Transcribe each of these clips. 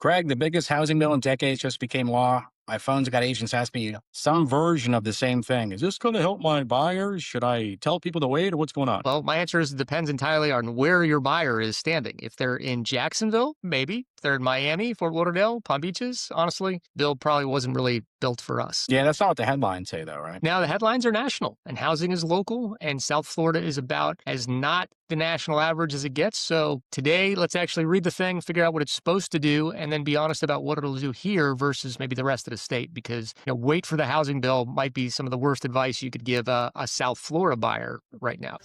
Craig, the biggest housing bill in decades just became law. My phone's got agents ask me some version of the same thing. Is this going to help my buyers? Should I tell people to wait or what's going on? Well, my answer is it depends entirely on where your buyer is standing. If they're in Jacksonville, maybe. If they're in Miami, Fort Lauderdale, Palm Beaches, honestly, bill probably wasn't really built for us. Yeah, that's not what the headlines say, though, right? Now, the headlines are national and housing is local, and South Florida is about as not the national average as it gets. So today, let's actually read the thing, figure out what it's supposed to do, and then be honest about what it'll do here versus maybe the rest of the state. Because wait for the housing bill might be some of the worst advice you could give a South Florida buyer right now.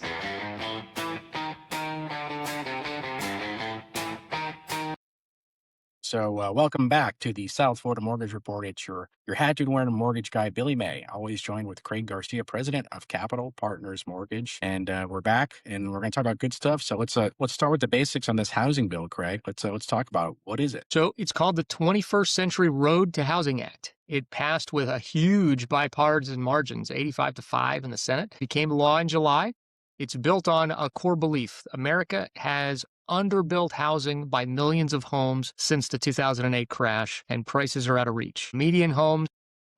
So, welcome back to the South Florida Mortgage Report. It's your hat-wearing mortgage guy, Billy May, always joined with Craig Garcia, president of Capital Partners Mortgage, and we're back, and we're going to talk about good stuff. So let's start with the basics on this housing bill, Craig. Let's talk about it. What is it? So it's called the 21st Century Road to Housing Act. It passed with a huge bipartisan margins, 85-5 in the Senate. Became law in July. It's built on a core belief. America has underbuilt housing by millions of homes since the 2008 crash, and prices are out of reach. Median homes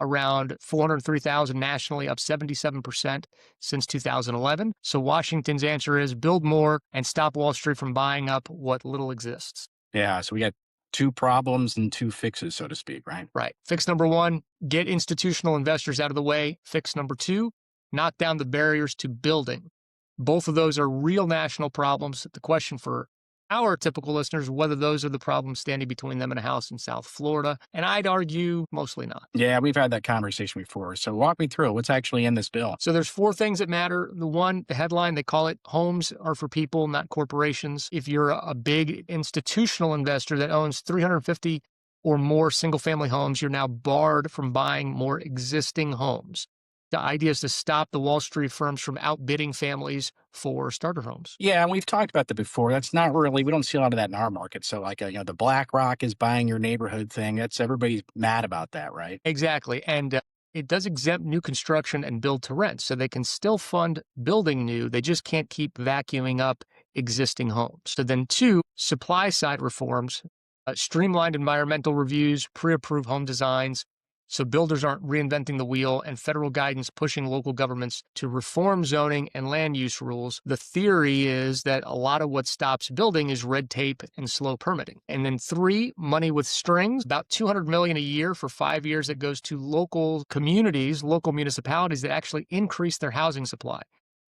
around 403,000 nationally, up 77% since 2011. So Washington's answer is build more and stop Wall Street from buying up what little exists. Yeah, so we got two problems and two fixes, so to speak, right? Right. Fix number one, get institutional investors out of the way. Fix number two, knock down the barriers to building. Both of those are real national problems. The question for our typical listeners, whether those are the problems standing between them and a house in South Florida. And I'd argue mostly not. Yeah, we've had that conversation before. So walk me through what's actually in this bill. So there's four things that matter. The one, the headline, they call it homes are for people, not corporations. If you're a big institutional investor that owns 350 or more single family homes, you're now barred from buying more existing homes. The idea is to stop the Wall Street firms from outbidding families for starter homes. Yeah, and we've talked about that before. That's not really, we don't see a lot of that in our market. So like, the BlackRock is buying your neighborhood thing. That's everybody's mad about that, right? Exactly. And it does exempt new construction and build to rent. So they can still fund building new. They just can't keep vacuuming up existing homes. So then two, supply side reforms, streamlined environmental reviews, pre-approved home designs, so builders aren't reinventing the wheel, and federal guidance pushing local governments to reform zoning and land use rules. The theory is that a lot of what stops building is red tape and slow permitting. And then three, money with strings, about $200 million a year for 5 years that goes to local communities, local municipalities that actually increase their housing supply.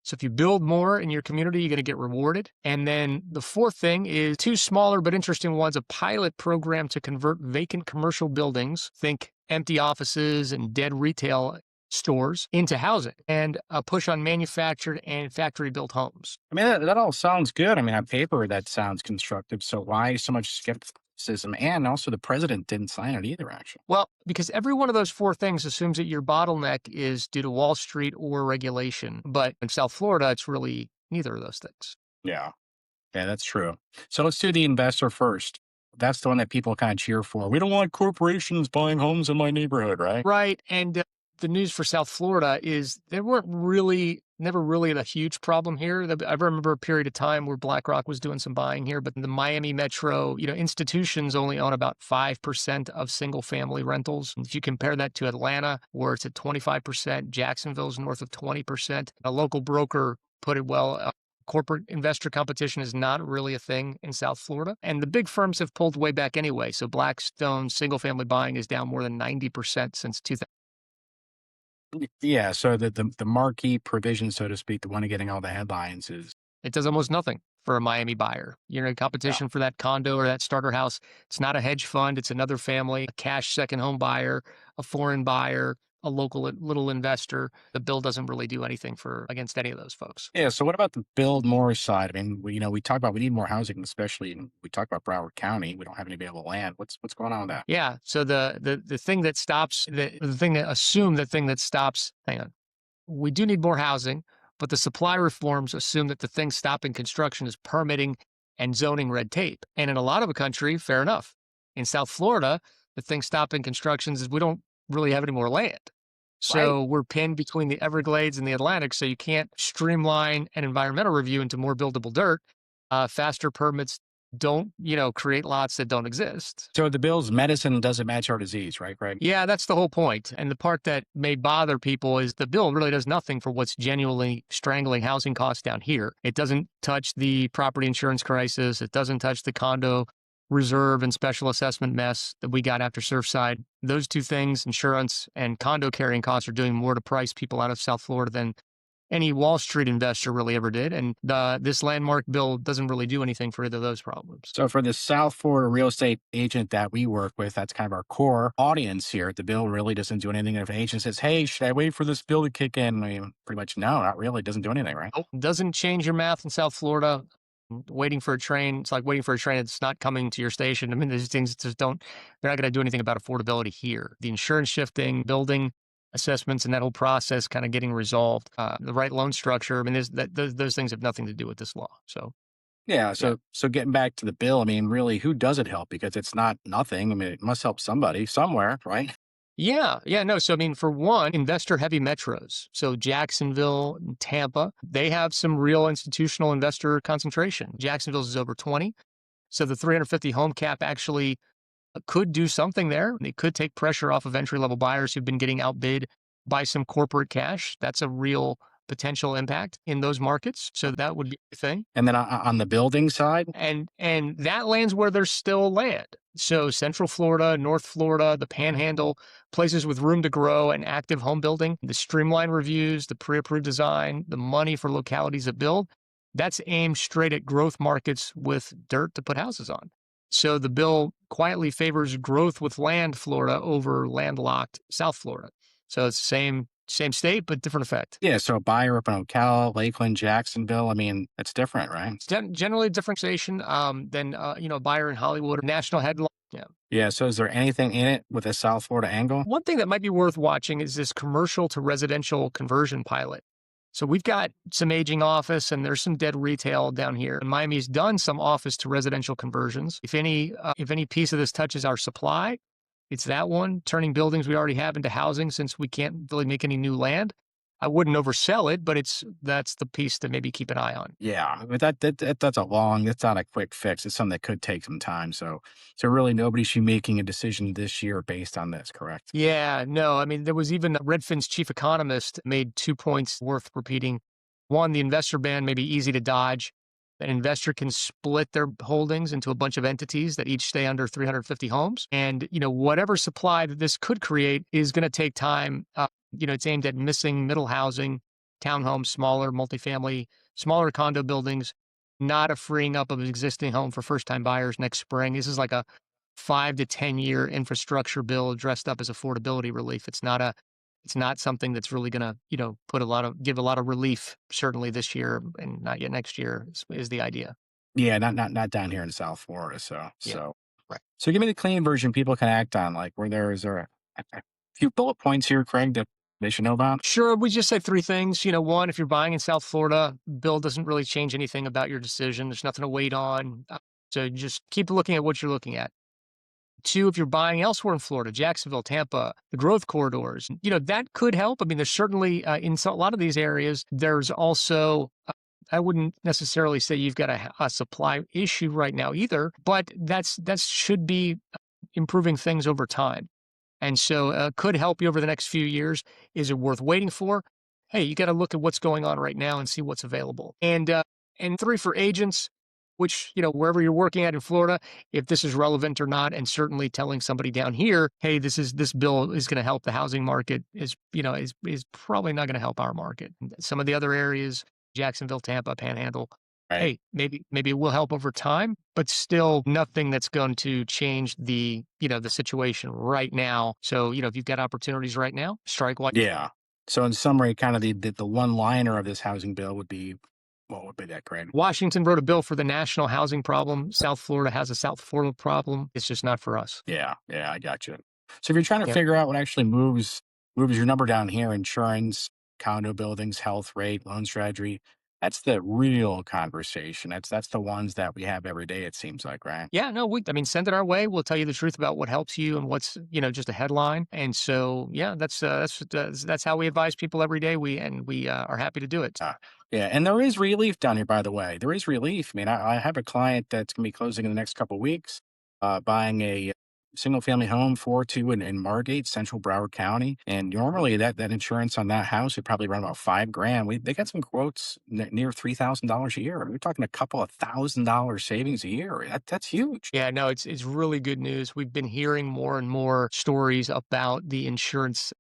So if you build more in your community, you're going to get rewarded. And then the fourth thing is two smaller but interesting ones, a pilot program to convert vacant commercial buildings, think empty offices and dead retail stores, into housing, and a push on manufactured and factory-built homes. I mean, that all sounds good. I mean, on paper, that sounds constructive. So why so much skepticism? And also the president didn't sign it either, actually. Well, because every one of those four things assumes that your bottleneck is due to Wall Street or regulation. But in South Florida, it's really neither of those things. Yeah. Yeah, that's true. So let's do the investor first. That's the one that people kind of cheer for. We don't want corporations buying homes in my neighborhood, right? Right. And the news for South Florida is there weren't really, never really a huge problem here. I remember a period of time where BlackRock was doing some buying here, but in the Miami metro, institutions only own about 5% of single family rentals. If you compare that to Atlanta, where it's at 25%, Jacksonville's north of 20%. A local broker put it well. Corporate investor competition is not really a thing in South Florida. And the big firms have pulled way back anyway. So Blackstone's single family buying is down more than 90% since 2000. Yeah, so the marquee provision, so to speak, the one getting all the headlines is It does almost nothing for a Miami buyer. You're in competition for that condo or that starter house. It's not a hedge fund. It's another family, a cash second home buyer, a foreign buyer, a local little investor. The bill doesn't really do anything against any of those folks. yeah. So what about the build more side? I mean, we talk about we need more housing, especially, and we talk about Broward County. We don't have any available land. What's going on with that? Yeah. So the thing that stops the thing that assume the thing that stops. Hang on. We do need more housing, but the supply reforms assume that the thing stopping construction is permitting and zoning red tape. And in a lot of the country, fair enough. In South Florida, the thing stopping constructions is we don't really have any more land. So we're pinned between the Everglades and the Atlantic, so you can't streamline an environmental review into more buildable dirt. Faster permits don't, create lots that don't exist. So the bill's medicine doesn't match our disease, right, Greg? Yeah, that's the whole point. And the part that may bother people is the bill really does nothing for what's genuinely strangling housing costs down here. It doesn't touch the property insurance crisis. It doesn't touch the condo reserve and special assessment mess that we got after Surfside. Those two things, insurance and condo carrying costs, are doing more to price people out of South Florida than any Wall Street investor really ever did. And this landmark bill doesn't really do anything for either of those problems. So for the South Florida real estate agent that we work with, that's kind of our core audience here. The bill really doesn't do anything. If an agent says, "Hey, should I wait for this bill to kick in?" I mean, pretty much no, not really. It doesn't do anything, right? Nope. Doesn't change your math in South Florida. Waiting for a train, it's like waiting for a train that's not coming to your station. I mean, these things just don't, they're not going to do anything about affordability here. The insurance shifting, building assessments, and that whole process kind of getting resolved, the right loan structure. I mean, those things have nothing to do with this law. So, Yeah. yeah. So getting back to the bill, I mean, really, who does it help? Because it's not nothing. I mean, it must help somebody somewhere, right? Yeah, yeah, no. So, I mean, for one, investor heavy metros. So, Jacksonville and Tampa, they have some real institutional investor concentration. Jacksonville's is over 20. So, the 350 home cap actually could do something there. It could take pressure off of entry level buyers who've been getting outbid by some corporate cash. That's a real potential impact in those markets. So, that would be a thing. And then on the building side, And that lands where there's still land. So Central Florida, North Florida, the Panhandle, places with room to grow and active home building, the streamline reviews, the pre-approved design, the money for localities that build, that's aimed straight at growth markets with dirt to put houses on. So the bill quietly favors growth with land Florida over landlocked South Florida. So it's same state, but different effect. yeah. So a buyer up in Ocala, Lakeland, Jacksonville. I mean, it's different, right? It's generally a differentiation than a buyer in Hollywood or national headline. Yeah. Yeah. So is there anything in it with a South Florida angle? One thing that might be worth watching is this commercial to residential conversion pilot. So we've got some aging office and there's some dead retail down here. And Miami's done some office to residential conversions. If any piece of this touches our supply, it's that one, turning buildings we already have into housing since we can't really make any new land. I wouldn't oversell it, but that's the piece to maybe keep an eye on. Yeah, but that's not a quick fix. It's something that could take some time. So really nobody should be making a decision this year based on this, correct? Yeah, no, I mean, there was even Redfin's chief economist made 2 points worth repeating. One, the investor ban may be easy to dodge. An investor can split their holdings into a bunch of entities that each stay under 350 homes. And, whatever supply that this could create is going to take time. It's aimed at missing middle housing, townhomes, smaller multifamily, smaller condo buildings, not a freeing up of an existing home for first time buyers next spring. This is like a 5 to 10 year infrastructure bill dressed up as affordability relief. It's not something that's really going to, give a lot of relief, certainly this year and not yet next year is the idea. Yeah, not down here in South Florida. So Yeah. so Right. so give me the clean version people can act on. Like where there a few bullet points here, Craig, that they should know about. Sure. We just say three things. One, if you're buying in South Florida, bill doesn't really change anything about your decision. There's nothing to wait on. So just keep looking at what you're looking at. Two, if you're buying elsewhere in Florida, Jacksonville, Tampa, the growth corridors, that could help. I mean, there's certainly a lot of these areas, there's also, I wouldn't necessarily say you've got a supply issue right now either, but that should be improving things over time. And so could help you over the next few years. Is it worth waiting for? Hey, you got to look at what's going on right now and see what's available. And three, for agents, which, wherever you're working at in Florida, if this is relevant or not, and certainly telling somebody down here, hey, this bill is going to help the housing market is probably not going to help our market. Some of the other areas, Jacksonville, Tampa, Panhandle, Right. hey, maybe it will help over time, but still nothing that's going to change the situation right now. So, if you've got opportunities right now, strike while. Yeah. So in summary, kind of the one liner of this housing bill would be what would be that, Craig? Washington wrote a bill for the national housing problem. South Florida has a South Florida problem. It's just not for us. Yeah, I got you. So if you're trying to Yeah. figure out what actually moves your number down here, insurance, condo buildings, health rate, loan strategy, That's the real conversation. That's the ones that we have every day, it seems like, right? Yeah, no, I mean, send it our way. We'll tell you the truth about what helps you and what's, just a headline. And so, yeah, that's how we advise people every day. We are happy to do it. Uh, yeah, and there is relief down here, by the way. There is relief. I mean, I have a client that's going to be closing in the next couple of weeks, buying a single family home 4-2 in Margate, Central Broward County. And normally that insurance on that house would probably run about 5 grand. They got some quotes near $3,000 a year. We're talking a couple of $1,000 savings a year. That's huge. Yeah, no, it's really good news. We've been hearing more and more stories about the insurance,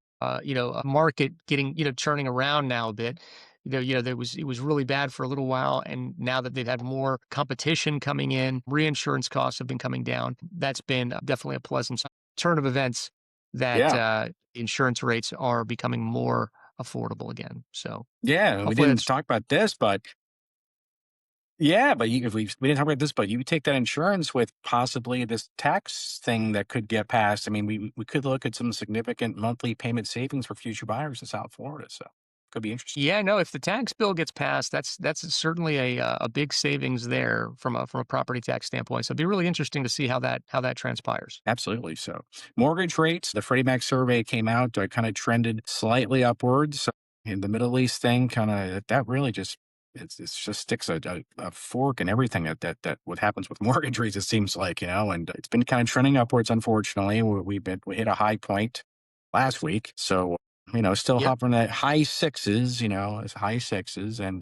market getting, turning around now a bit. It was really bad for a little while, and now that they've had more competition coming in, reinsurance costs have been coming down. That's been definitely a pleasant turn of events that Yeah. insurance rates are becoming more affordable again. So Yeah. We hopefully didn't that's talk about this, but yeah, but if we didn't talk about this, but you take that insurance with possibly this tax thing that could get passed. I mean, we could look at some significant monthly payment savings for future buyers in South Florida. So could be interesting. Yeah, no, if the tax bill gets passed, that's certainly a big savings there from a property tax standpoint. So it'd be really interesting to see how that transpires. Absolutely. So mortgage rates, the Freddie Mac survey came out, kind of trended slightly upwards. So in the Middle East thing, kind of that really just it's just sticks a fork in everything that what happens with mortgage rates. It seems like, and it's been kind of trending upwards. Unfortunately, we hit a high point last week, so still Yep. hovering at high sixes. It's high sixes, and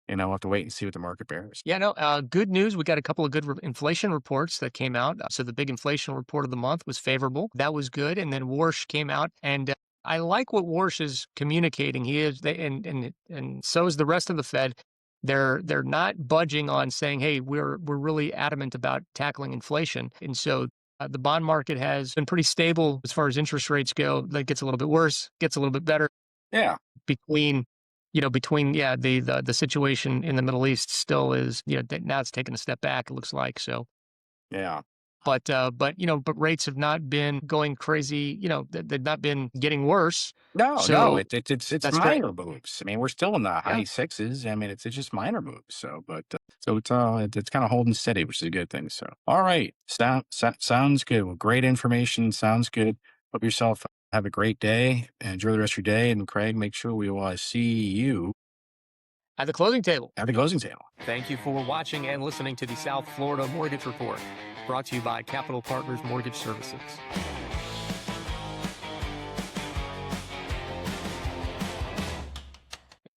we'll have to wait and see what the market bears. Yeah, no, good news. We got a couple of good inflation reports that came out. So the big inflation report of the month was favorable. That was good. And then Warsh came out, and I like what Warsh is communicating. He is, they, and so is the rest of the Fed. They're not budging on saying, "Hey, we're really adamant about tackling inflation." And so the bond market has been pretty stable as far as interest rates go. That gets a little bit worse, gets a little bit better Yeah, between yeah, the situation in the Middle East still is, now it's taken a step back, it looks like. So yeah. but rates have not been going crazy, they've not been getting worse. No, no, So it's that's great. minor moves. I mean, we're still in the Yeah. high sixes. I mean, it's just minor moves. So, but so it's kind of holding steady, which is a good thing. So, all right, sounds good. Well, great information. Sounds good. Hope yourself have a great day. Enjoy the rest of your day. And Craig, make sure we will see you At the closing table. at the closing table. Thank you for watching and listening to the South Florida Mortgage Report, brought to you by Capital Partners Mortgage Services.